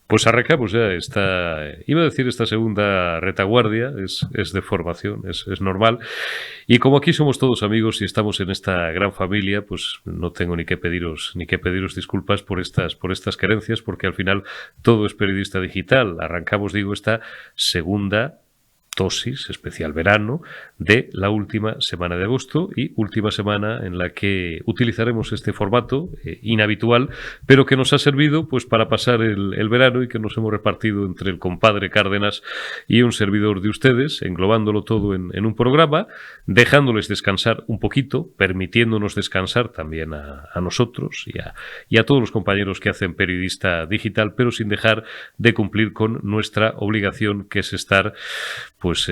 Pues arrancamos ya iba a decir esta segunda retaguardia, es de formación, es normal. Y como aquí somos todos amigos y estamos en esta gran familia, pues no tengo ni que pediros disculpas por estas carencias, porque al final todo es periodista digital. Arrancamos, digo, esta segunda dosis, especial verano, de la última semana de agosto y última semana en la que utilizaremos este formato inhabitual, pero que nos ha servido pues para pasar el verano y que nos hemos repartido entre el compadre Cárdenas y un servidor de ustedes, englobándolo todo en un programa, dejándoles descansar un poquito, permitiéndonos descansar también a nosotros y a todos los compañeros que hacen periodista digital, pero sin dejar de cumplir con nuestra obligación, que es estar pues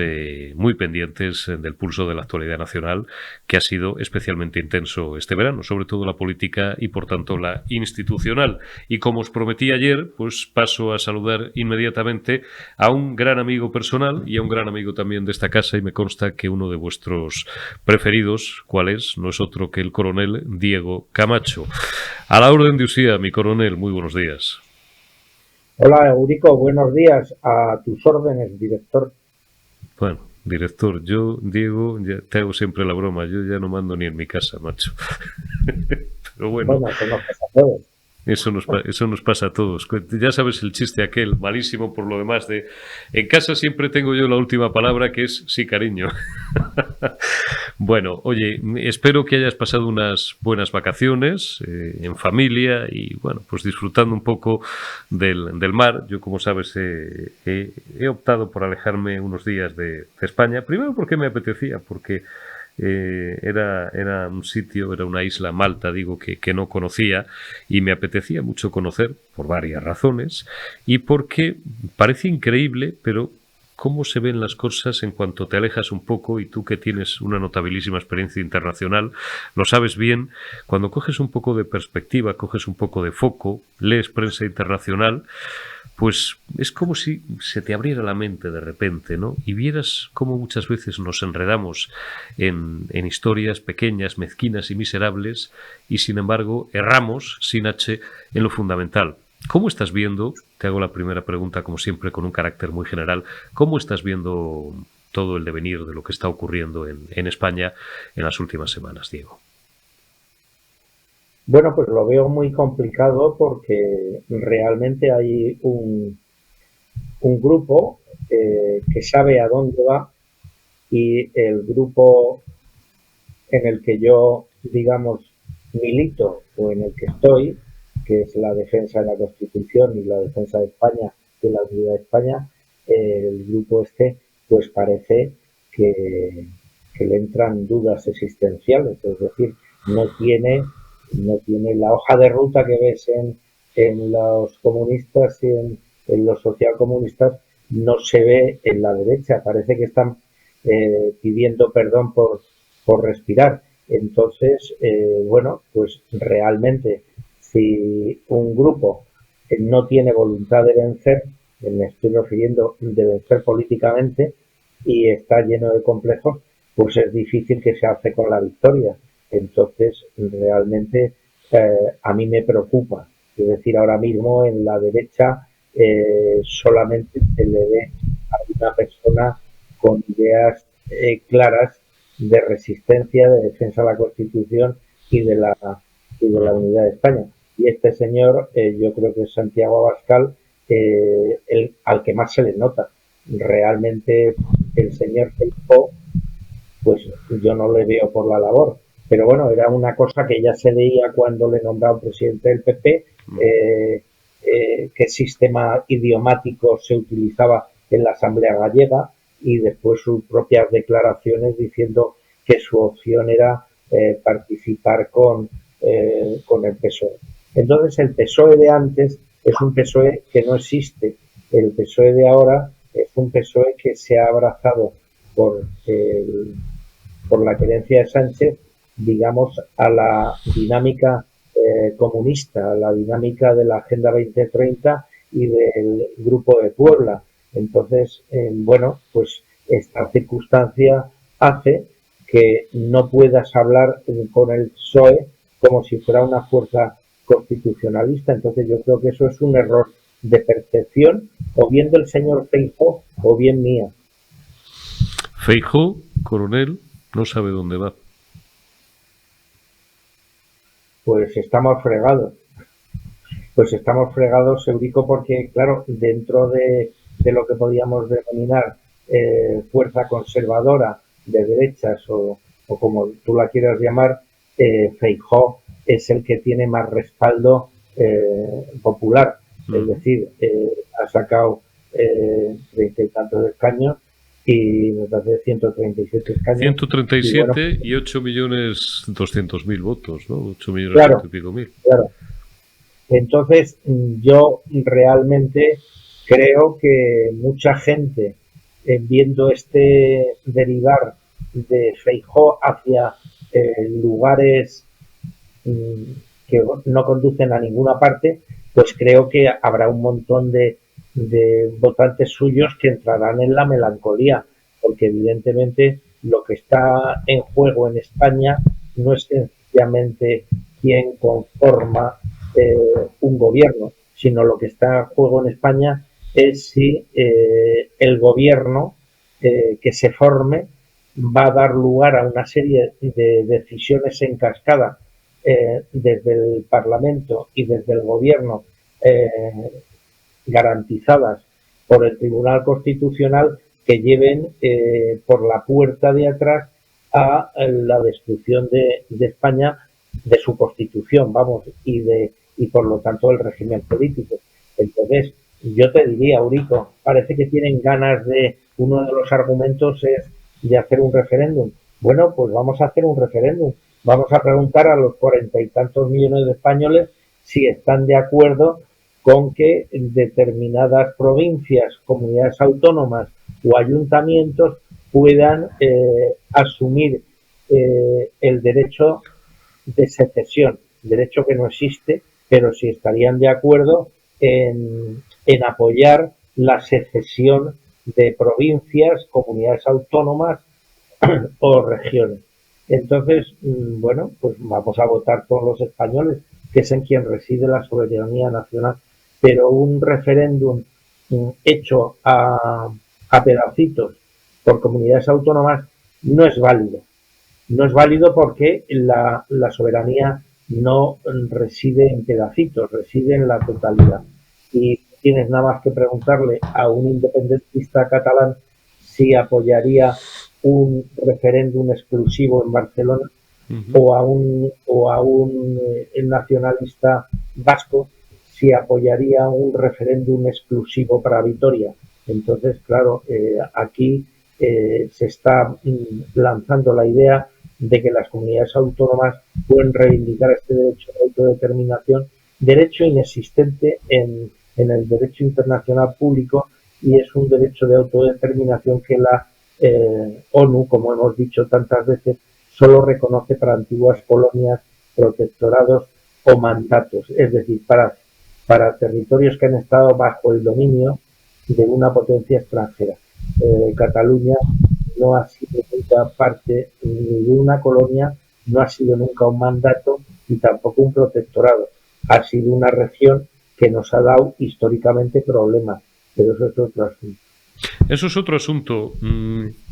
muy pendientes del pulso de la actualidad nacional, que ha sido especialmente intenso este verano, sobre todo la política y por tanto la institucional. Y como os prometí ayer, pues paso a saludar inmediatamente a un gran amigo personal y a un gran amigo también de esta casa, y me consta que uno de vuestros preferidos, ¿cuál es? No es otro que el coronel Diego Camacho. A la orden de usía, mi coronel, muy buenos días. Hola, Eurico, buenos días. A tus órdenes, director. Bueno, director, yo, Diego, ya te hago siempre la broma, yo ya no mando ni en mi casa, macho. Pero bueno, Bueno, eso nos pasa a todos. eso nos pasa a todos. Ya sabes el chiste aquel, malísimo por lo demás, de en casa siempre tengo yo la última palabra, que es sí, cariño. Bueno, oye, espero que hayas pasado unas buenas vacaciones en familia y, bueno, pues disfrutando un poco del mar. Yo, como sabes, he optado por alejarme unos días de España. Primero porque me apetecía, porque era un sitio, era una isla, Malta, digo, que no conocía y me apetecía mucho conocer por varias razones y porque parece increíble, pero cómo se ven las cosas en cuanto te alejas un poco, y tú que tienes una notabilísima experiencia internacional, lo sabes bien, cuando coges un poco de perspectiva, coges un poco de foco, lees prensa internacional, pues es como si se te abriera la mente de repente, ¿no? Y vieras cómo muchas veces nos enredamos en historias pequeñas, mezquinas y miserables, y sin embargo erramos, sin H, en lo fundamental. ¿Cómo estás viendo? Te hago la primera pregunta, como siempre, con un carácter muy general. ¿Cómo estás viendo todo el devenir de lo que está ocurriendo en España en las últimas semanas, Diego? Bueno, pues lo veo muy complicado porque realmente hay un grupo que sabe a dónde va, y el grupo en el que yo, digamos, milito o en el que estoy, que es la defensa de la Constitución y la defensa de España, de la unidad de España, el grupo este, pues parece que, que le entran dudas existenciales, es decir, no tiene, no tiene la hoja de ruta que ves en los comunistas y en los socialcomunistas, no se ve en la derecha, parece que están pidiendo perdón por respirar. Entonces, bueno, pues realmente si un grupo no tiene voluntad de vencer, me estoy refiriendo de vencer políticamente, y está lleno de complejos, pues es difícil que se hace con la victoria. Entonces, realmente a mí me preocupa. Es decir, ahora mismo en la derecha solamente se le ve a una persona con ideas claras de resistencia, de defensa de la Constitución y de la unidad de España. Y este señor, yo creo que es Santiago Abascal, al que más se le nota. Realmente el señor Feijóo, pues yo no le veo por la labor. Pero bueno, era una cosa que ya se veía cuando le nombraron presidente del PP, qué sistema idiomático se utilizaba en la Asamblea Gallega, y después sus propias declaraciones diciendo que su opción era participar con el PSOE. Entonces el PSOE de antes es un PSOE que no existe. El PSOE de ahora es un PSOE que se ha abrazado por, por la querencia de Sánchez, digamos, a la dinámica comunista, a la dinámica de la Agenda 2030 y del Grupo de Puebla. Entonces, bueno, pues esta circunstancia hace que no puedas hablar con el PSOE como si fuera una fuerza constitucionalista. Entonces yo creo que eso es un error de percepción, o bien del señor Feijóo o bien mía. Feijóo, coronel, no sabe dónde va. Pues estamos fregados. Pues estamos fregados, Eurico, porque, claro, dentro de lo que podríamos denominar fuerza conservadora de derechas o como tú la quieras llamar, Feijóo es el que tiene más respaldo popular. Es decir, ha sacado 30 y tantos escaños y me parece 137 escaños. 137 y, bueno, y 8.200.000 votos, ¿no? 8.000.000 claro, y pico mil. Claro. Entonces, yo realmente creo que mucha gente, viendo este derivar de Feijóo hacia lugares que no conducen a ninguna parte, pues creo que habrá un montón de votantes suyos que entrarán en la melancolía, porque evidentemente lo que está en juego en España no es sencillamente quién conforma un gobierno, sino lo que está en juego en España es si el gobierno que se forme va a dar lugar a una serie de decisiones en cascada desde el Parlamento y desde el gobierno garantizadas por el Tribunal Constitucional que lleven por la puerta de atrás a la destrucción de España, de su constitución, vamos, y por lo tanto del régimen político. Entonces, yo te diría, Eurico, parece que tienen ganas de, uno de los argumentos es de hacer un referéndum. Bueno, pues vamos a hacer un referéndum. Vamos a preguntar a los 40 y tantos millones de españoles si están de acuerdo con que determinadas provincias, comunidades autónomas o ayuntamientos puedan asumir el derecho de secesión, derecho que no existe, pero si estarían de acuerdo en apoyar la secesión de provincias, comunidades autónomas o regiones. Entonces, bueno, pues vamos a votar todos los españoles, que es en quien reside la soberanía nacional, pero un referéndum hecho a pedacitos por comunidades autónomas no es válido. No es válido porque la soberanía no reside en pedacitos, reside en la totalidad. Y tienes nada más que preguntarle a un independentista catalán si apoyaría un referéndum exclusivo en Barcelona o a un nacionalista vasco si apoyaría un referéndum exclusivo para Vitoria. Entonces, claro, aquí se está lanzando la idea de que las comunidades autónomas pueden reivindicar este derecho de autodeterminación, derecho inexistente en el derecho internacional público, y es un derecho de autodeterminación que la ONU, como hemos dicho tantas veces, solo reconoce para antiguas colonias, protectorados o mandatos, es decir, para territorios que han estado bajo el dominio de una potencia extranjera. Cataluña no ha sido nunca parte ni de una colonia, no ha sido nunca un mandato y tampoco un protectorado. Ha sido una región que nos ha dado históricamente problemas, pero eso es otro asunto. Eso es otro asunto.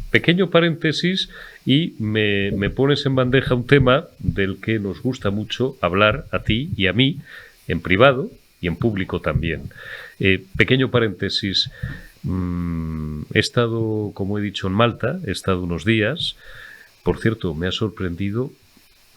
Pequeño paréntesis y me pones en bandeja un tema del que nos gusta mucho hablar a ti y a mí, en privado y en público también. Pequeño paréntesis. He estado, como he dicho, en Malta, he estado unos días. Por cierto, me ha sorprendido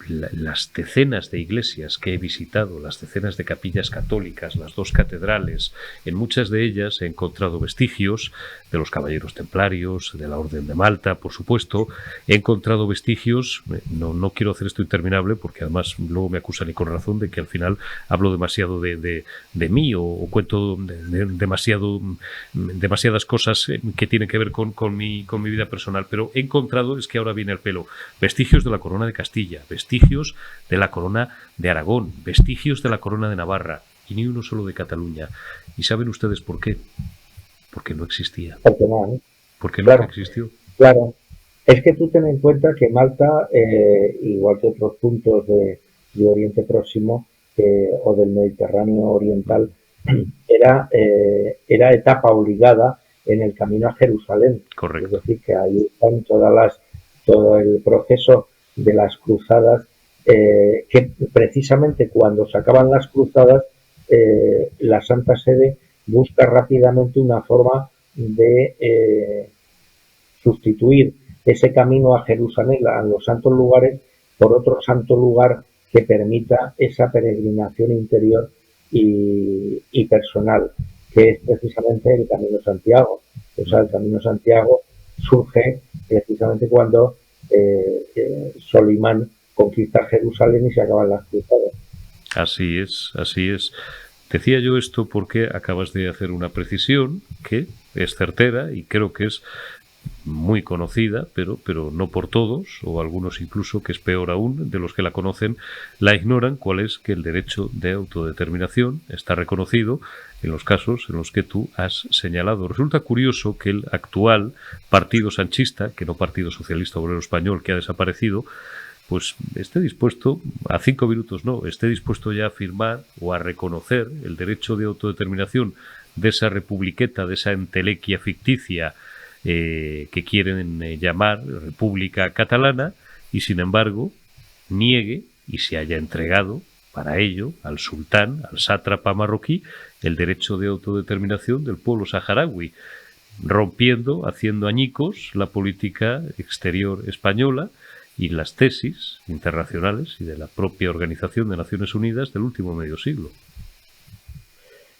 las decenas de iglesias que he visitado, las decenas de capillas católicas, las 2 catedrales. En muchas de ellas he encontrado vestigios de los caballeros templarios, de la Orden de Malta, por supuesto. He encontrado vestigios, no quiero hacer esto interminable porque además luego me acusan y con razón de que al final hablo demasiado de mí o cuento demasiadas cosas que tienen que ver con mi vida personal, pero he encontrado, es que ahora viene al pelo, vestigios de la corona de Castilla, vestigios de la corona de Aragón, vestigios de la corona de Navarra y ni uno solo de Cataluña. ¿Y saben ustedes por qué? Porque no existía. Porque no, ¿eh? Porque no existió. Claro. Es que tú ten en cuenta que Malta, igual que otros puntos de Oriente Próximo o del Mediterráneo Oriental, era etapa obligada en el camino a Jerusalén. Correcto. Es decir, que ahí están todo el proceso de las cruzadas, que precisamente cuando se acaban las cruzadas, la Santa Sede busca rápidamente una forma de sustituir ese camino a Jerusalén, a los santos lugares, por otro santo lugar que permita esa peregrinación interior y personal, que es precisamente el Camino de Santiago. O sea, el Camino de Santiago surge precisamente cuando Solimán conquista Jerusalén y se acaban las cruzadas. Así es, así es. Decía yo esto porque acabas de hacer una precisión que es certera y creo que es muy conocida, pero no por todos, o algunos incluso, que es peor aún, de los que la conocen, la ignoran, cuál es que el derecho de autodeterminación está reconocido en los casos en los que tú has señalado. Resulta curioso que el actual partido sanchista, que no Partido Socialista Obrero Español, que ha desaparecido, pues esté dispuesto, a 5 minutos no, esté dispuesto ya a firmar o a reconocer el derecho de autodeterminación de esa republiqueta, de esa entelequia ficticia que quieren llamar República Catalana, y sin embargo niegue y se haya entregado para ello al sultán, al sátrapa marroquí, el derecho de autodeterminación del pueblo saharaui, rompiendo, haciendo añicos la política exterior española y las tesis internacionales y de la propia Organización de Naciones Unidas del último medio siglo.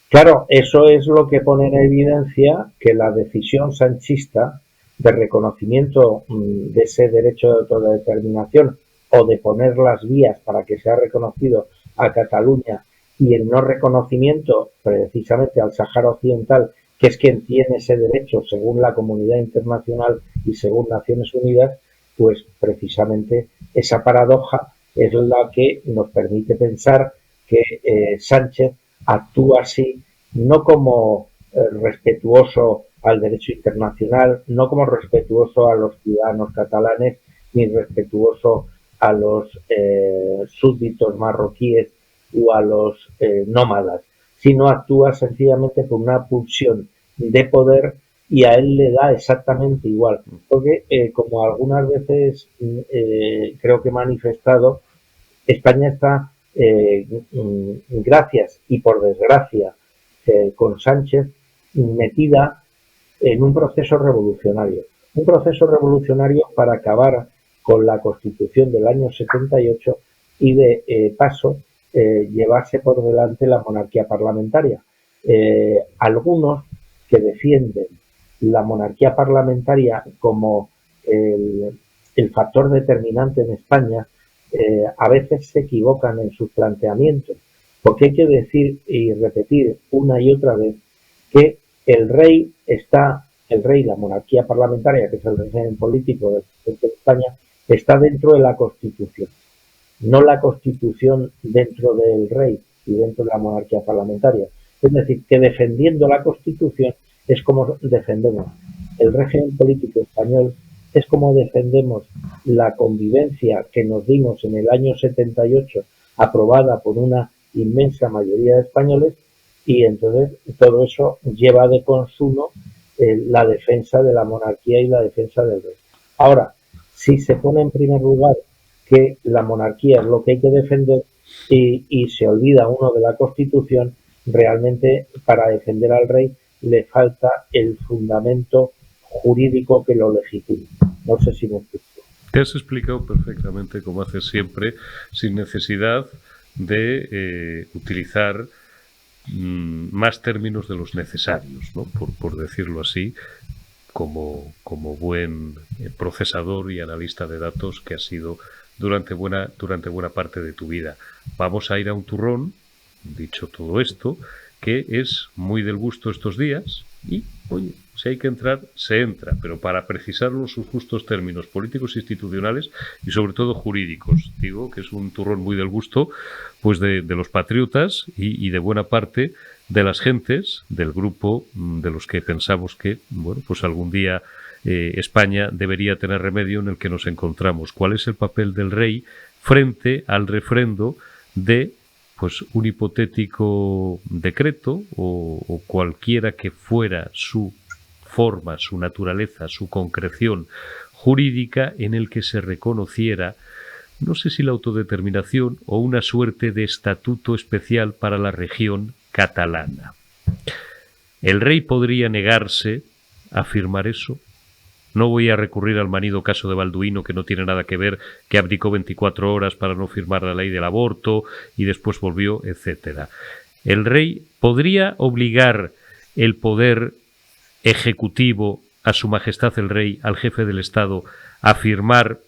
Claro, eso es lo que pone en evidencia que la decisión sanchista de reconocimiento de ese derecho de autodeterminación o de poner las vías para que sea reconocido a Cataluña y el no reconocimiento precisamente al Sáhara Occidental, que es quien tiene ese derecho según la comunidad internacional y según Naciones Unidas, pues precisamente esa paradoja es la que nos permite pensar que Sánchez actúa así, no como respetuoso al derecho internacional, no como respetuoso a los ciudadanos catalanes, ni respetuoso a los súbditos marroquíes o a los nómadas, sino actúa sencillamente por una pulsión de poder y a él le da exactamente igual. Porque, como algunas veces creo que he manifestado, España está gracias y por desgracia con Sánchez metida en un proceso revolucionario para acabar con la Constitución del año 78 y de paso llevarse por delante la monarquía parlamentaria. Algunos que defienden la monarquía parlamentaria como el factor determinante en España a veces se equivocan en sus planteamientos, porque hay que decir y repetir una y otra vez que el rey, la monarquía parlamentaria, que es el régimen político del presidente de España, está dentro de la Constitución, no la Constitución dentro del rey y dentro de la monarquía parlamentaria. Es decir, que defendiendo la Constitución es como defendemos el régimen político español, es como defendemos la convivencia que nos dimos en el año 78, aprobada por una inmensa mayoría de españoles, y entonces todo eso lleva de consumo la defensa de la monarquía y la defensa del rey. Ahora, si se pone en primer lugar que la monarquía es lo que hay que defender y se olvida uno de la Constitución, realmente para defender al rey le falta el fundamento jurídico que lo legitime. No sé si me explico. Te has explicado perfectamente, como haces siempre, sin necesidad de utilizar más términos de los necesarios, ¿no? Por decirlo así, como buen procesador y analista de datos que has sido durante buena parte de tu vida. Vamos a ir a un turrón, dicho todo esto, que es muy del gusto estos días y, oye, si hay que entrar, se entra, pero para precisarlo sus justos términos políticos, institucionales y sobre todo jurídicos. Digo que es un turrón muy del gusto pues de los patriotas y de buena parte de las gentes del grupo de los que pensamos que, bueno, pues algún día España debería tener remedio en el que nos encontramos. ¿Cuál es el papel del rey frente al refrendo de pues un hipotético decreto o cualquiera que fuera su forma, su naturaleza, su concreción jurídica en el que se reconociera, no sé si la autodeterminación o una suerte de estatuto especial para la región catalana. ¿El rey podría negarse a firmar eso? No voy a recurrir al manido caso de Balduino, que no tiene nada que ver, que abdicó 24 horas para no firmar la ley del aborto y después volvió, etcétera. ¿El rey podría obligar el poder ejecutivo a su majestad el rey, al jefe del Estado, a firmar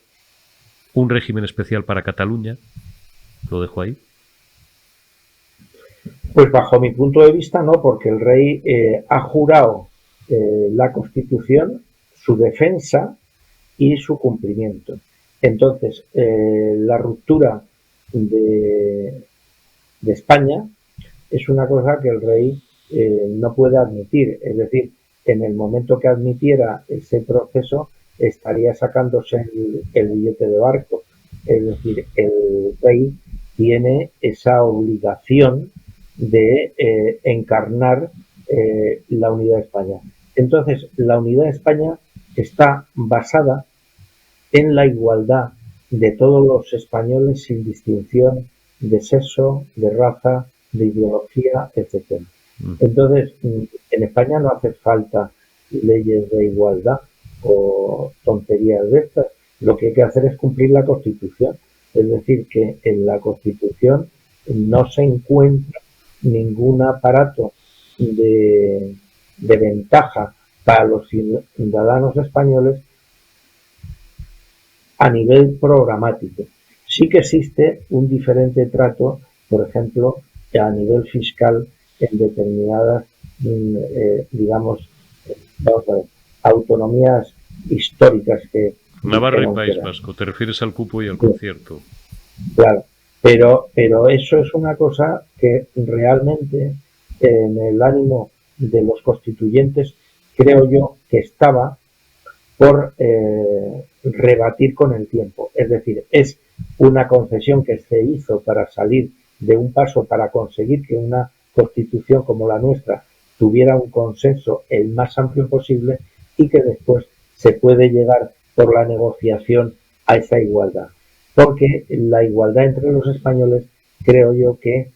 un régimen especial para Cataluña? Lo dejo ahí. Pues bajo mi punto de vista no, porque el rey ha jurado la Constitución, su defensa y su cumplimiento. Entonces, la ruptura de España es una cosa que el rey no puede admitir. Es decir, en el momento que admitiera ese proceso, estaría sacándose el billete de barco. Es decir, el rey tiene esa obligación de encarnar la unidad de España. Entonces, la unidad de España está basada en la igualdad de todos los españoles sin distinción de sexo, de raza, de ideología, etc. Entonces, en España no hace falta leyes de igualdad o tonterías de estas. Lo que hay que hacer es cumplir la Constitución. Es decir, que en la Constitución no se encuentra ningún aparato de ventaja para los ciudadanos españoles a nivel programático. Sí que existe un diferente trato, por ejemplo, a nivel fiscal en determinadas, digamos, vamos a ver, autonomías históricas que... Navarra y País Vasco, te refieres al cupo y al concierto. Claro, pero eso es una cosa que realmente en el ánimo de los constituyentes creo yo que estaba por rebatir con el tiempo. Es decir, es una concesión que se hizo para salir de un paso para conseguir que una constitución como la nuestra tuviera un consenso el más amplio posible y que después se puede llegar por la negociación a esa igualdad. Porque la igualdad entre los españoles creo yo que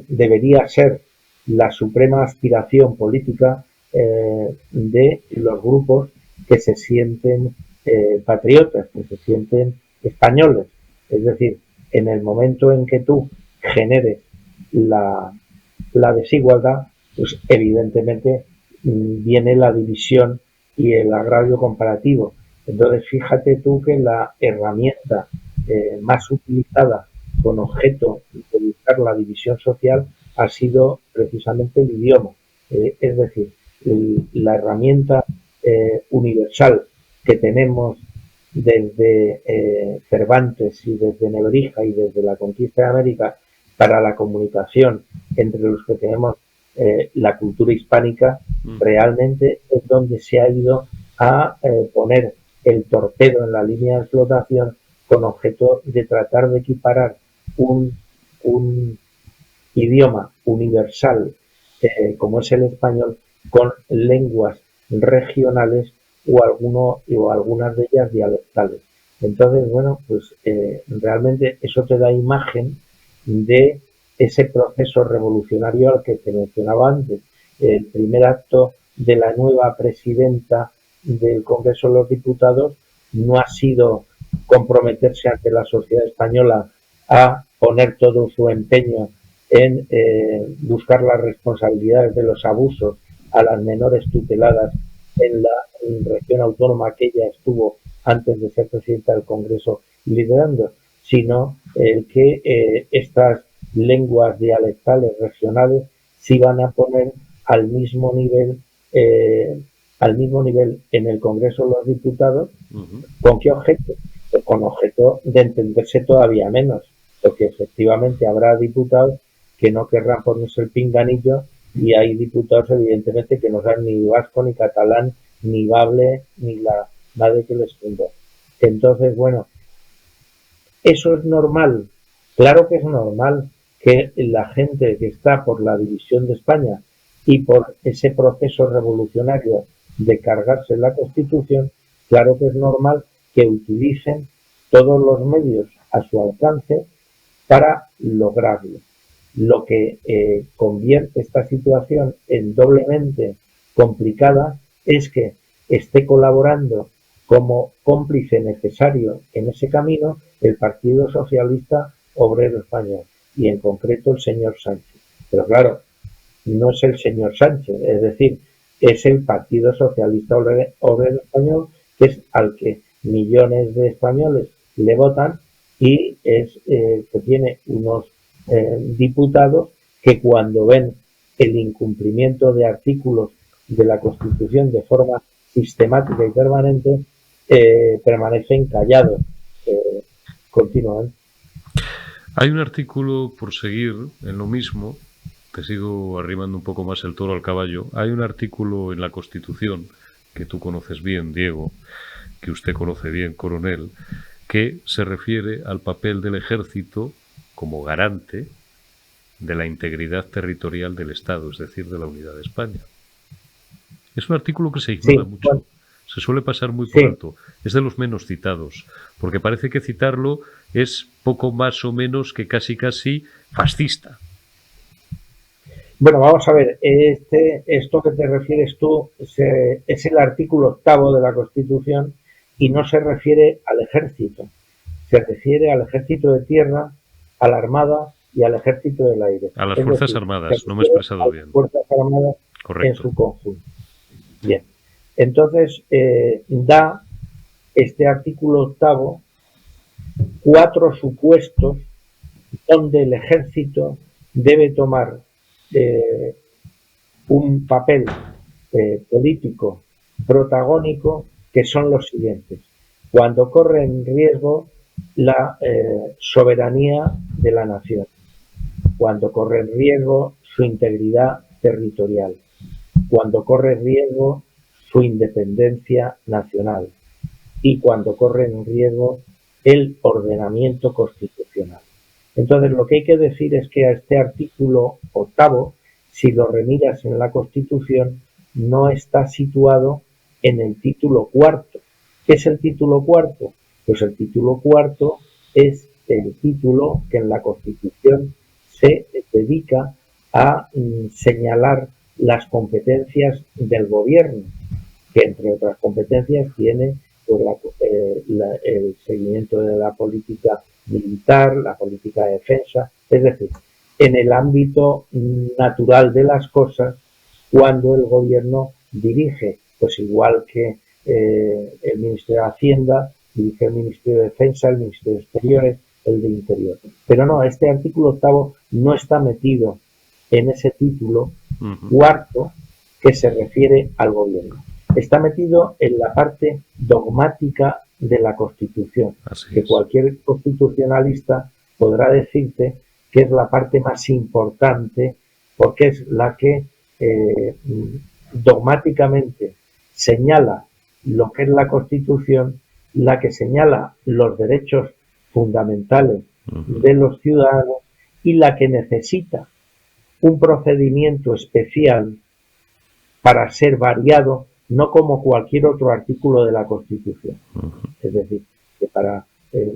debería ser la suprema aspiración política de los grupos que se sienten patriotas, que se sienten españoles. Es decir, en el momento en que tú generes la desigualdad, pues evidentemente viene la división y el agravio comparativo. Entonces, fíjate tú que la herramienta más utilizada con objeto de buscar la división social ha sido precisamente el idioma. Es decir, la herramienta universal que tenemos desde Cervantes y desde Nebrija y desde la conquista de América para la comunicación entre los que tenemos la cultura hispánica, realmente es donde se ha ido a poner el torpedo en la línea de flotación con objeto de tratar de equiparar un idioma universal como es el español con lenguas regionales o algunas de ellas dialectales. Entonces, bueno, pues realmente eso te da imagen de ese proceso revolucionario al que te mencionaba antes. El primer acto de la nueva presidenta del Congreso de los Diputados no ha sido comprometerse ante la sociedad española a poner todo su empeño en buscar las responsabilidades de los abusos a las menores tuteladas en la región autónoma que ella estuvo antes de ser presidenta del Congreso liderando, sino el que estas lenguas dialectales regionales se iban a poner al mismo nivel en el Congreso de los Diputados. ¿Con qué objeto? Pues con objeto de entenderse todavía menos, porque efectivamente habrá diputados que no querrán ponerse el pinganillo y hay diputados evidentemente que no saben ni vasco, ni catalán, ni bable, ni la madre que les fundó. Entonces, bueno, ¿eso es normal? Claro que es normal que la gente que está por la división de España y por ese proceso revolucionario de cargarse la Constitución, claro que es normal que utilicen todos los medios a su alcance para lograrlo. Lo que convierte esta situación en doblemente complicada es que esté colaborando como cómplice necesario en ese camino el Partido Socialista Obrero Español y en concreto el señor Sánchez. Pero claro, no es el señor Sánchez, es decir, es el Partido Socialista Obrero Español, que es al que millones de españoles le votan y es que tiene unos diputados que cuando ven el incumplimiento de artículos de la Constitución de forma sistemática y permanente, permanecen callados continuamente. Hay un artículo, por seguir en lo mismo, te sigo arrimando un poco más el toro al caballo, hay un artículo en la Constitución, que tú conoces bien, Diego, que usted conoce bien, coronel, que se refiere al papel del ejército como garante de la integridad territorial del Estado, es decir, de la unidad de España. Es un artículo que se ignora mucho. Bueno, se suele pasar muy por alto. Es de los menos citados, porque parece que citarlo es poco más o menos que casi fascista. Bueno, vamos a ver, esto que te refieres tú es el artículo 8º de la Constitución y no se refiere al ejército, se refiere al ejército de tierra, a la armada y al ejército del aire. A las Fuerzas Armadas, no me he expresado bien. Fuerzas Armadas en su conjunto. Bien, entonces da este artículo 8º 4 supuestos donde el ejército debe tomar un papel político protagónico, que son los siguientes: cuando corre en riesgo la soberanía de la nación, cuando corre en riesgo su integridad territorial, cuando corre en riesgo su independencia nacional y cuando corre en riesgo el ordenamiento constitucional. Entonces, lo que hay que decir es que a este artículo 8º, si lo remiras en la Constitución, no está situado en el título 4º. ¿Qué es el título 4º? Pues el título 4º es el título que en la Constitución se dedica a señalar las competencias del gobierno, que entre otras competencias tiene pues, el seguimiento de la política militar, la política de defensa, es decir, en el ámbito natural de las cosas, cuando el gobierno dirige, pues igual que el Ministerio de Hacienda, dirige el Ministerio de Defensa, el Ministerio de Exteriores, el de Interior. Pero no, este artículo 8º no está metido en ese título 4º que se refiere al gobierno. Está metido en la parte dogmática de la Constitución, que cualquier constitucionalista podrá decirte que es la parte más importante porque es la que dogmáticamente señala lo que es la Constitución, la que señala los derechos fundamentales de los ciudadanos y la que necesita un procedimiento especial para ser variado, no como cualquier otro artículo de la Constitución. Es decir, que para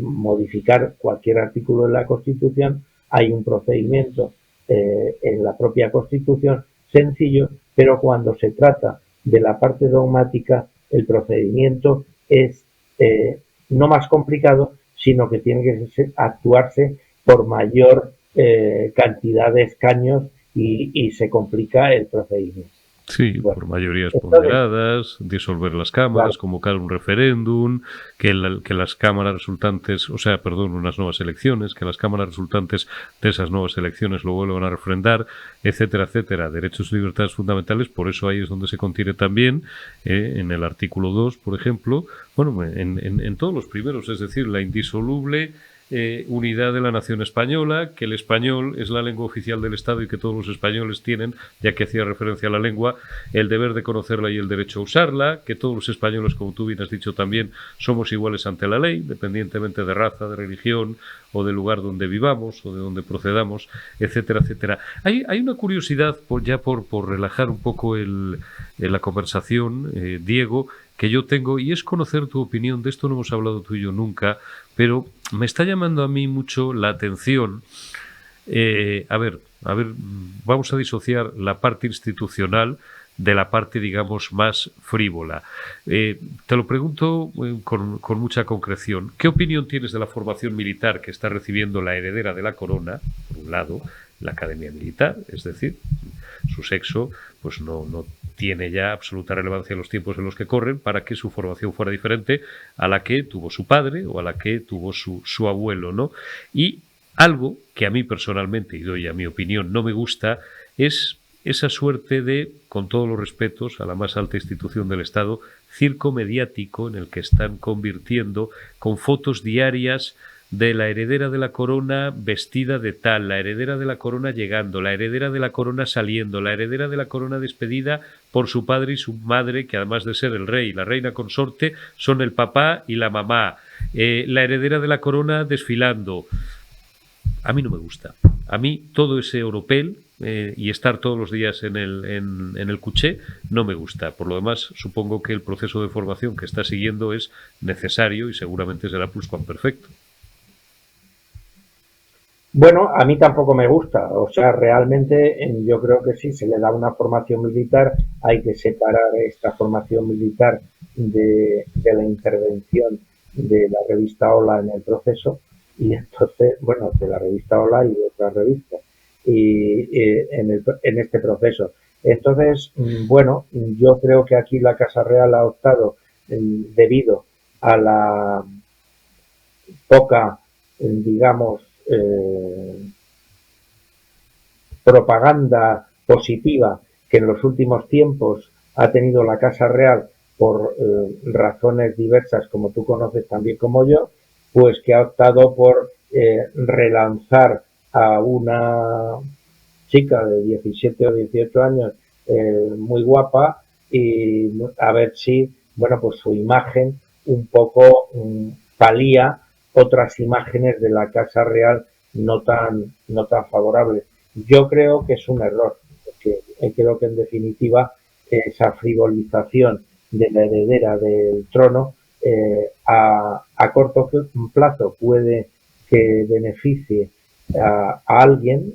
modificar cualquier artículo de la Constitución hay un procedimiento en la propia Constitución sencillo, pero cuando se trata de la parte dogmática, el procedimiento es no más complicado, sino que tiene que actuarse por mayor cantidad de escaños y se complica el procedimiento. Sí, bueno, por mayorías ponderadas, disolver las cámaras, claro, convocar un referéndum, que las cámaras resultantes, unas nuevas elecciones, que las cámaras resultantes de esas nuevas elecciones lo vuelvan a refrendar, etcétera, etcétera. Derechos y libertades fundamentales, por eso ahí es donde se contiene también, en el artículo 2, por ejemplo, bueno, en todos los primeros, es decir, la indisoluble unidad de la nación española, que el español es la lengua oficial del Estado y que todos los españoles tienen, ya que hacía referencia a la lengua, el deber de conocerla y el derecho a usarla, que todos los españoles, como tú bien has dicho también, somos iguales ante la ley, independientemente de raza, de religión o del lugar donde vivamos o de donde procedamos, etcétera, etcétera. Hay una curiosidad, por relajar un poco la conversación, Diego, que yo tengo, y es conocer tu opinión. De esto no hemos hablado tú y yo nunca, pero me está llamando a mí mucho la atención. A ver, vamos a disociar la parte institucional de la parte, digamos, más frívola. Te lo pregunto con mucha concreción. ¿Qué opinión tienes de la formación militar que está recibiendo la heredera de la corona, por un lado, la Academia Militar? Es decir, su sexo pues no tiene ya absoluta relevancia en los tiempos en los que corren para que su formación fuera diferente a la que tuvo su padre o a la que tuvo su abuelo, ¿no? Y algo que a mí personalmente, y doy a mi opinión, no me gusta, es esa suerte de, con todos los respetos a la más alta institución del Estado, circo mediático en el que están convirtiendo con fotos diarias de la heredera de la corona vestida de tal, la heredera de la corona llegando, la heredera de la corona saliendo, la heredera de la corona despedida por su padre y su madre, que además de ser el rey y la reina consorte, son el papá y la mamá, la heredera de la corona desfilando. A mí no me gusta. A mí todo ese oropel y estar todos los días en el cuché no me gusta. Por lo demás, supongo que el proceso de formación que está siguiendo es necesario y seguramente será pluscuamperfecto. Bueno, a mí tampoco me gusta. O sea, realmente yo creo que sí, se le da una formación militar, hay que separar esta formación militar de la intervención de la revista Hola en el proceso. Y entonces, bueno, de la revista Hola y de otras revistas, en este proceso. Entonces, bueno, yo creo que aquí la Casa Real ha optado, debido a la poca, digamos, propaganda positiva que en los últimos tiempos ha tenido la Casa Real por razones diversas, como tú conoces también como yo, pues que ha optado por relanzar a una chica de 17 o 18 años muy guapa y a ver si, bueno, pues su imagen un poco palía otras imágenes de la Casa Real no tan favorables. Yo creo que es un error, porque creo que en definitiva esa frivolización de la heredera del trono a corto plazo puede que beneficie a alguien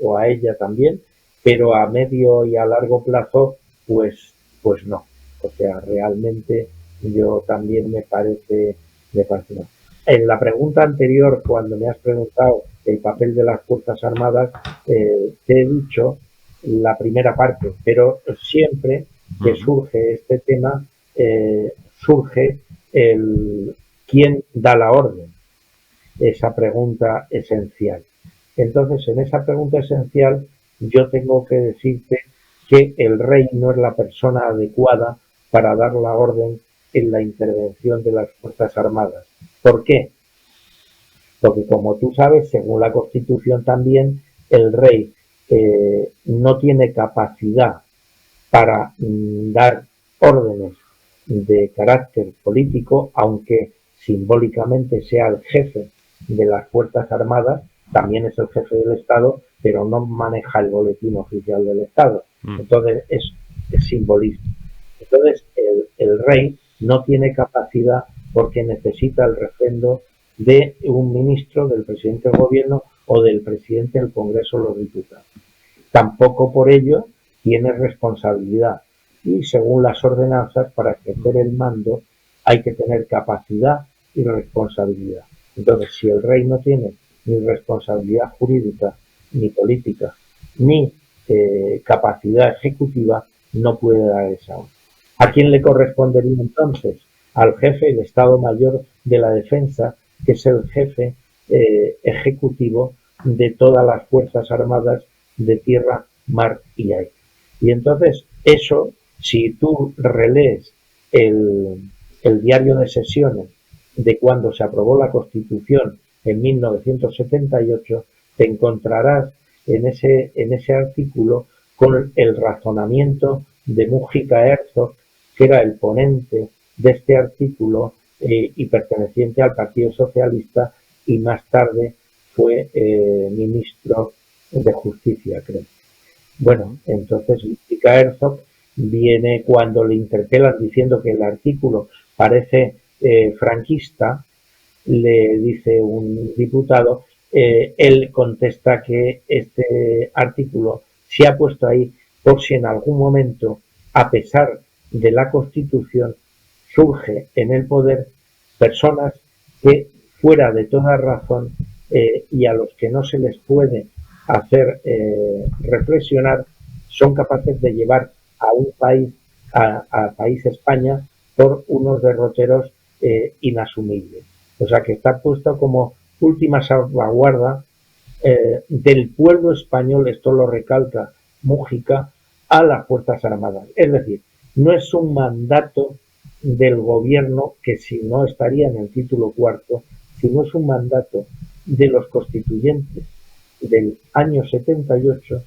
o a ella también, pero a medio y a largo plazo pues no. O sea, realmente yo también me parece no. En la pregunta anterior, cuando me has preguntado el papel de las Fuerzas Armadas, te he dicho la primera parte, pero siempre que surge este tema, surge el quién da la orden, esa pregunta esencial. Entonces, en esa pregunta esencial, yo tengo que decirte que el rey no es la persona adecuada para dar la orden en la intervención de las Fuerzas Armadas. ¿Por qué? Porque, como tú sabes, según la Constitución también, el rey no tiene capacidad para dar órdenes de carácter político, aunque simbólicamente sea el jefe de las Fuerzas Armadas, también es el jefe del Estado, pero no maneja el boletín oficial del Estado. Entonces es simbolismo. Entonces el rey no tiene capacidad porque necesita el refrendo de un ministro, del presidente del gobierno o del presidente del Congreso de los Diputados. Tampoco por ello tiene responsabilidad. Y según las ordenanzas, para ejercer el mando hay que tener capacidad y responsabilidad. Entonces, si el rey no tiene ni responsabilidad jurídica, ni política, ni capacidad ejecutiva, no puede dar esa orden. ¿A quién le correspondería entonces? Al jefe del Estado Mayor de la Defensa, que es el jefe ejecutivo de todas las Fuerzas Armadas de tierra, mar y aire. Y entonces, eso, si tú relees el diario de sesiones de cuando se aprobó la Constitución en 1978, te encontrarás en ese artículo con el razonamiento de Mújica Herzog, que era el ponente de este artículo y perteneciente al Partido Socialista, y más tarde fue ministro de Justicia, creo. Bueno, entonces Mújica Herzog viene cuando le interpelan diciendo que el artículo parece franquista, le dice un diputado, él contesta que este artículo se ha puesto ahí por si en algún momento, a pesar de la Constitución, surge en el poder personas que, fuera de toda razón, y a los que no se les puede hacer reflexionar, son capaces de llevar a un país, a país España, por unos derroteros inasumibles. O sea que está puesto como última salvaguarda del pueblo español, esto lo recalca Mújica, a las Fuerzas Armadas. Es decir, no es un mandato del gobierno, que si no estaría en el título cuarto, sino es un mandato de los constituyentes del año 78,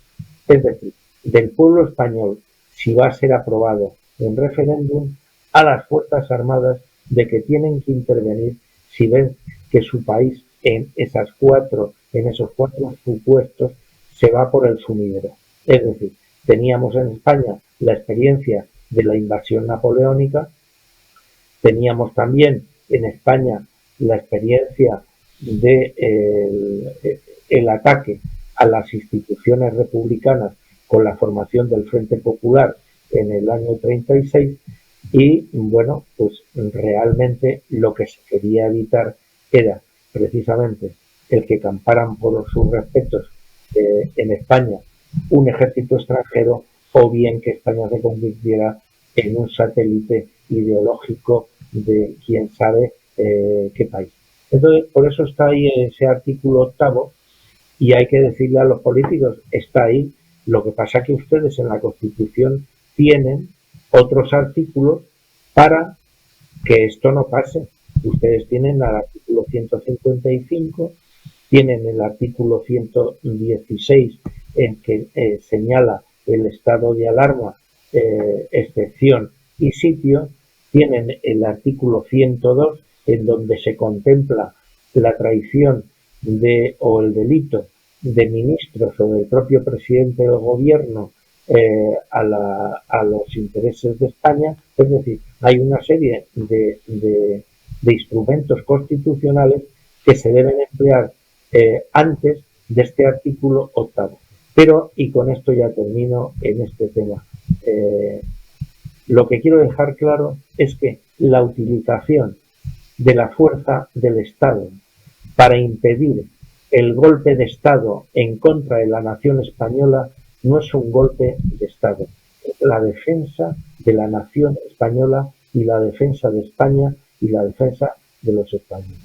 es decir, del pueblo español, si va a ser aprobado en referéndum, a las Fuerzas Armadas, de que tienen que intervenir si ven que su país en esos cuatro supuestos se va por el sumidero. Es decir, teníamos en España la experiencia de la invasión napoleónica, teníamos también en España la experiencia de el ataque a las instituciones republicanas con la formación del Frente Popular en el año 36, y bueno, pues realmente lo que se quería evitar era precisamente el que camparan por sus respetos en España un ejército extranjero, o bien que España se convirtiera en un satélite ideológico de quién sabe qué país. Entonces, por eso está ahí ese artículo octavo, y hay que decirle a los políticos, está ahí. Lo que pasa que ustedes en la Constitución tienen otros artículos para que esto no pase. Ustedes tienen el artículo 155, tienen el artículo 116 en que señala el estado de alarma, excepción y sitio, tienen el artículo 102 en donde se contempla la traición o el delito de ministros o del propio presidente del gobierno a los intereses de España. Es decir, hay una serie de instrumentos constitucionales que se deben emplear antes de este artículo octavo. Pero, y con esto ya termino en este tema, lo que quiero dejar claro es que la utilización de la fuerza del Estado para impedir el golpe de Estado en contra de la nación española no es un golpe de Estado, es la defensa de la nación española y la defensa de España y la defensa de los españoles.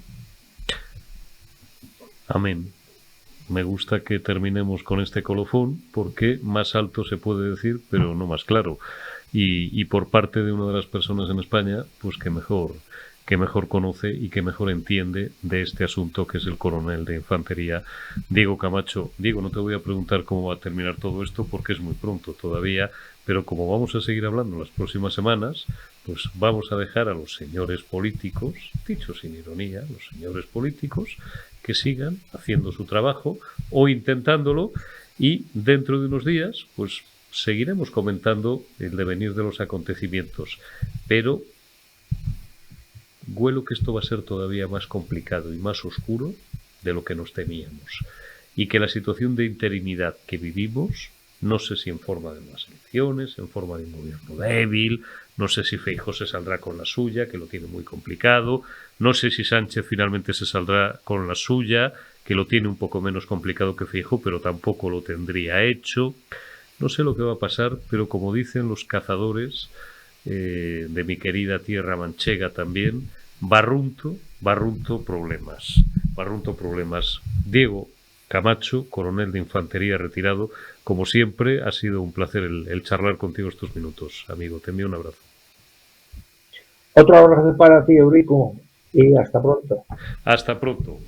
Amén. Me gusta que terminemos con este colofón, porque más alto se puede decir, pero no más claro. Y por parte de una de las personas en España, pues que mejor conoce y que mejor entiende de este asunto, que es el coronel de infantería, Diego Camacho. Diego, no te voy a preguntar cómo va a terminar todo esto, porque es muy pronto todavía, pero como vamos a seguir hablando las próximas semanas, pues vamos a dejar a los señores políticos, dicho sin ironía, los señores políticos, que sigan haciendo su trabajo o intentándolo, y dentro de unos días, pues seguiremos comentando el devenir de los acontecimientos, pero huelo que esto va a ser todavía más complicado y más oscuro de lo que nos temíamos, y que la situación de interinidad que vivimos, no sé si en forma de unas elecciones, en forma de un gobierno débil, no sé si Feijóo se saldrá con la suya, que lo tiene muy complicado, no sé si Sánchez finalmente se saldrá con la suya, que lo tiene un poco menos complicado que Feijóo, pero tampoco lo tendría hecho. No sé lo que va a pasar, pero como dicen los cazadores de mi querida tierra manchega también, barrunto problemas. Diego Camacho, coronel de infantería retirado, como siempre, ha sido un placer el charlar contigo estos minutos, amigo. Te envío un abrazo. Otro abrazo para ti, Eurico, y hasta pronto. Hasta pronto.